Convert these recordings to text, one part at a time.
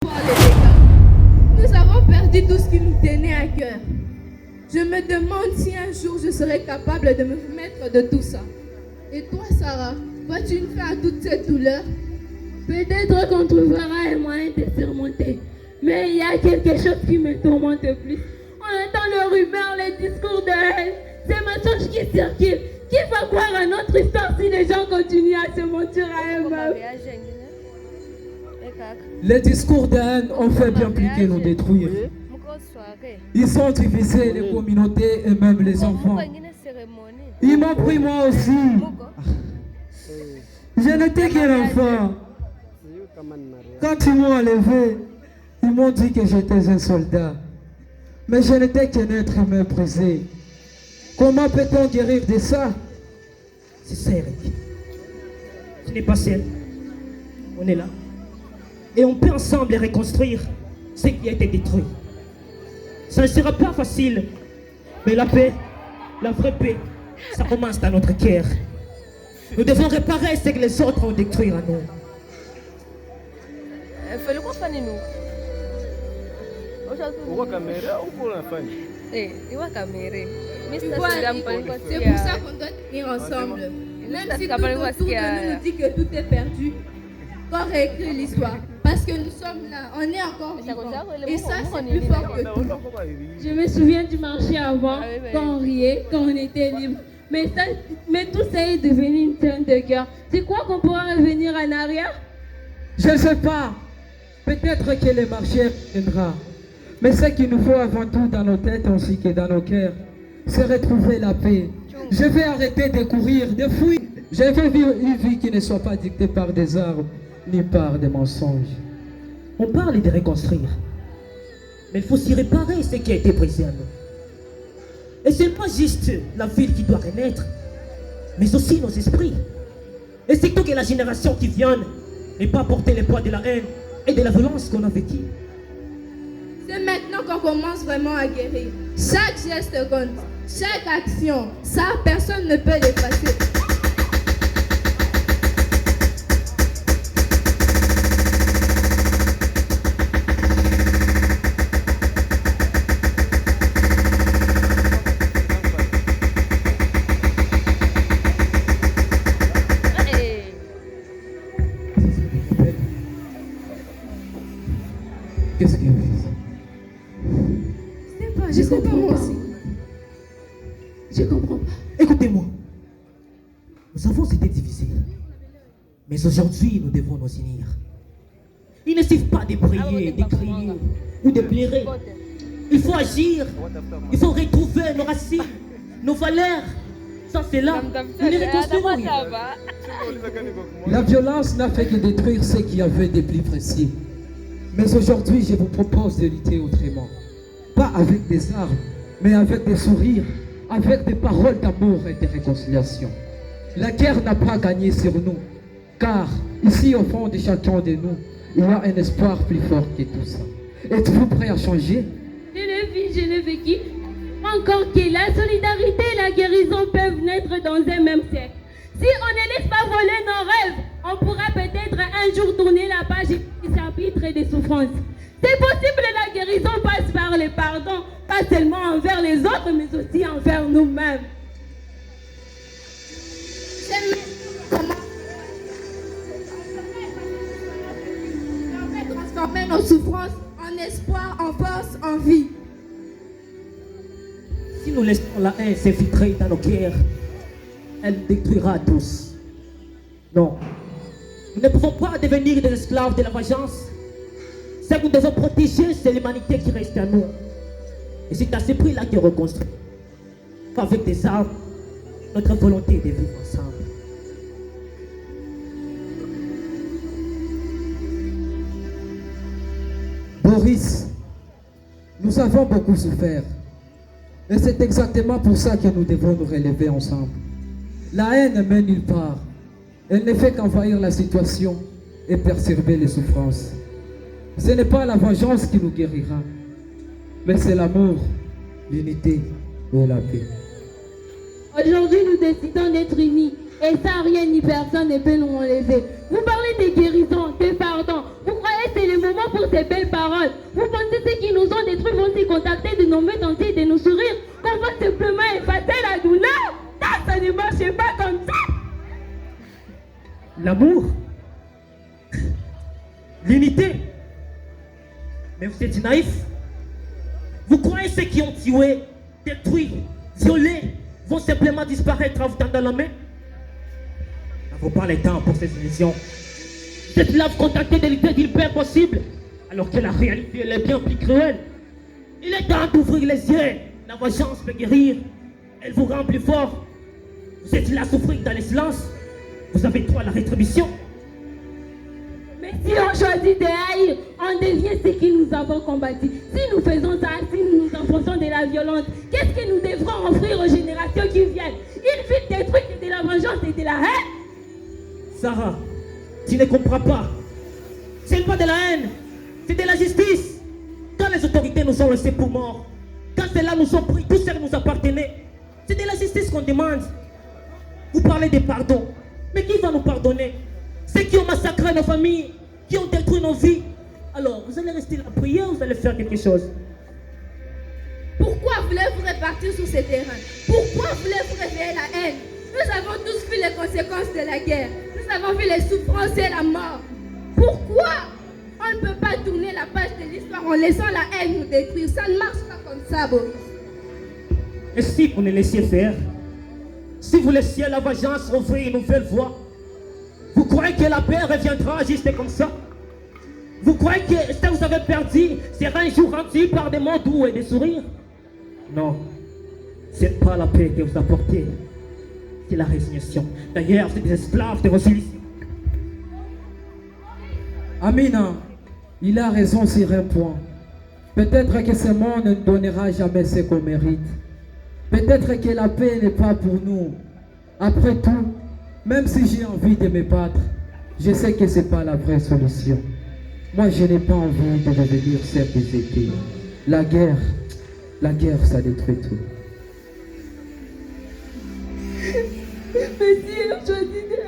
Pour les dégâts, nous avons perdu tout ce qui nous tenait à cœur. Je me demande si un jour je serai capable de me remettre de tout ça. Et toi, Sarah, vas-tu une fin à toute cette douleur? Peut-être qu'on trouvera un moyen de surmonter. Mais il y a quelque chose qui me tourmente plus. On entend les rumeurs, les discours de haine, ces mensonges qui circulent. Qui va croire à notre histoire si les gens continuent à se mentir à eux-mêmes? Les discours de haine ont fait bien plus que nous détruire. Ils ont divisé les communautés et même les enfants. Ils m'ont pris moi aussi. Je n'étais qu'un enfant. Quand ils m'ont enlevé, ils m'ont dit que j'étais un soldat. Mais je n'étais qu'un être humain brisé. Comment peut-on guérir de ça? C'est ça, Eric. Tu n'es pas seul. On est là. Et on peut ensemble reconstruire ce qui a été détruit. Ça ne sera pas facile. Mais la paix, la vraie paix, ça commence dans notre cœur. Nous devons réparer ce que les autres ont détruit à nous. C'est pour ça qu'on doit tenir ensemble. Même si tout autour de nous nous dit que tout est perdu, qu'on réécrit l'histoire. Parce que nous sommes là, on est encore vivants. Et ça, c'est plus fort que tout. Je me souviens du marché avant, quand on riait, quand on était libre. Mais tout ça est devenu une scène de guerre. Tu crois qu'on pourra revenir en arrière? Je ne sais pas. Peut-être que le marché viendra. Mais ce qu'il nous faut avant tout dans nos têtes ainsi que dans nos cœurs, c'est retrouver la paix. Je vais arrêter de courir, de fuir. Je vais vivre une vie qui ne soit pas dictée par des armes ni par des mensonges. On parle de reconstruire. Mais il faut s'y réparer ce qui a été brisé à nous. Et ce n'est pas juste la ville qui doit renaître, mais aussi nos esprits. Et surtout que la génération qui vient n'ait pas porté le poids de la haine et de la violence qu'on a vécu. C'est maintenant qu'on commence vraiment à guérir. Chaque geste compte, chaque action, ça personne ne peut l'effacer. Qu'est-ce qu'il y a? Je sais pas moi aussi. Je comprends pas. Écoutez-moi. Nous avons été divisés. Mais aujourd'hui, nous devons nous unir. Il ne suffit pas de prier, de crier ou de pleurer. Il faut agir. Il faut retrouver nos racines, nos valeurs. Sans cela, nous ne reconstruirons rien. La violence n'a fait que détruire ce qu'il y avait de plus précieux. Mais aujourd'hui, je vous propose de lutter autrement. Pas avec des armes, mais avec des sourires, avec des paroles d'amour et de réconciliation. La guerre n'a pas gagné sur nous, car ici au fond de chacun de nous, il y a un espoir plus fort que tout ça. Êtes-vous prêts à changer? Je l'ai vu, je l'ai vécu. Encore que la solidarité et la guérison peuvent naître dans un même siècle. Si on ne laisse pas voler nos rêves, on pourra peut-être un jour tourner la page du chapitre des souffrances. C'est possible, la guérison passe par le pardon, pas seulement envers les autres, mais aussi envers nous-mêmes. On va transformer nos souffrances en espoir, en force, en vie. Si nous laissons la haine s'infiltrer dans nos cœurs, elle nous détruira tous. Non. Nous ne pouvons pas devenir des esclaves de la vengeance. Ce que nous devons protéger, c'est l'humanité qui reste à nous. Et c'est à ce prix-là qu'on reconstruit. Pas avec des armes, notre volonté de vivre ensemble. Boris, nous avons beaucoup souffert. Et c'est exactement pour ça que nous devons nous relever ensemble. La haine ne mène nulle part. Elle ne fait qu'envahir la situation et perturber les souffrances. Ce n'est pas la vengeance qui nous guérira, mais c'est l'amour, l'unité et la paix. Aujourd'hui, nous décidons d'être unis. Et ça, rien ni personne ne peut nous enlever. Vous parlez de guérison, de pardon. Vous croyez que c'est le moment pour ces belles paroles. Vous pensez ceux qui nous ont détruits vont s'y contacter de nos mains entières et de nos sourires, qu'on va simplement effacer la douleur? Ça ne marche pas comme ça. L'amour, l'unité. Mais vous êtes naïfs. Vous croyez ceux qui ont tué, détruit, violé vont simplement disparaître en vous tendant la main? Ça ne vaut pas le temps pour ces illusions. Cette lave contactée de l'idée d'une paix possible, alors que la réalité elle est bien plus cruelle. Il est temps d'ouvrir les yeux. La vengeance peut guérir. Elle vous rend plus fort. Vous êtes là à souffrir dans le silence. Vous avez droit à la rétribution. Mais si on choisit de haïr, on devient ce que nous avons combattu. Si nous faisons ça, si nous nous enfonçons de la violence, qu'est-ce que nous devrons offrir aux générations qui viennent? Une vie détruite de la vengeance et de la haine. Sarah, tu ne comprends pas. Ce n'est pas de la haine, c'est de la justice. Quand les autorités nous ont laissés pour morts, quand ceux-là nous ont pris tout ce qui nous appartenait, c'est de la justice qu'on demande. Vous parlez de pardon, mais qui va nous pardonner? Ceux qui ont massacré nos familles, qui ont détruit nos vies. Alors, vous allez rester là à prier ou vous allez faire quelque chose? Pourquoi voulez-vous repartir sur ces terrains? Pourquoi voulez-vous réveiller la haine? Nous avons tous vu les conséquences de la guerre. Nous avons vu les souffrances et la mort. Pourquoi on ne peut pas tourner la page de l'histoire en laissant la haine nous détruire? Ça ne marche pas comme ça, Boris. Et si vous ne laissiez faire? Si vous laissiez la vengeance ouvrir une nouvelle voie? Vous croyez que la paix reviendra juste comme ça? Vous croyez que ce que vous avez perdu sera un jour rendu par des mots doux et des sourires? Non, ce n'est pas la paix que vous apportez, c'est la résignation. D'ailleurs, vous êtes des esclaves de vos illusions. Amina, il a raison sur un point. Peut-être que ce monde ne donnera jamais ce qu'on mérite. Peut-être que la paix n'est pas pour nous. Après tout, même si j'ai envie de me battre, je sais que ce n'est pas la vraie solution. Moi, je n'ai pas envie de devenir celle que j'étais. La guerre, ça détruit tout. Mais si on choisit de...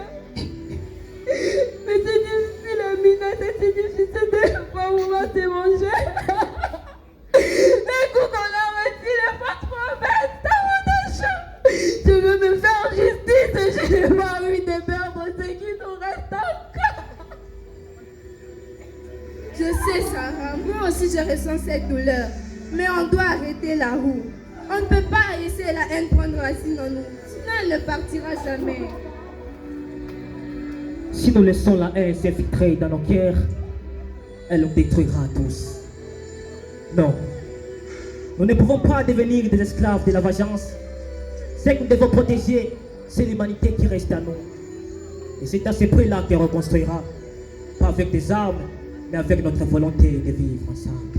Mais c'est difficile, Amina, c'est difficile de ne pas vouloir te manger. Les coups qu'on a reçus, les fois trop bêtes, ça me déchire. Je veux me faire justice et je n'ai pas envie de perdre ce qui nous reste encore. Je sais, Sarah, moi aussi je ressens cette douleur. Mais on doit arrêter la roue. On ne peut pas laisser la haine prendre racine en nous. Sinon, elle ne partira jamais. Si nous laissons la haine s'infiltrer dans nos cœurs, elle nous détruira tous. Non, nous ne pouvons pas devenir des esclaves de la vengeance. Ce que nous devons protéger, c'est l'humanité qui reste à nous. Et c'est à ce prix-là qu'on reconstruira, pas avec des armes, mais avec notre volonté de vivre ensemble.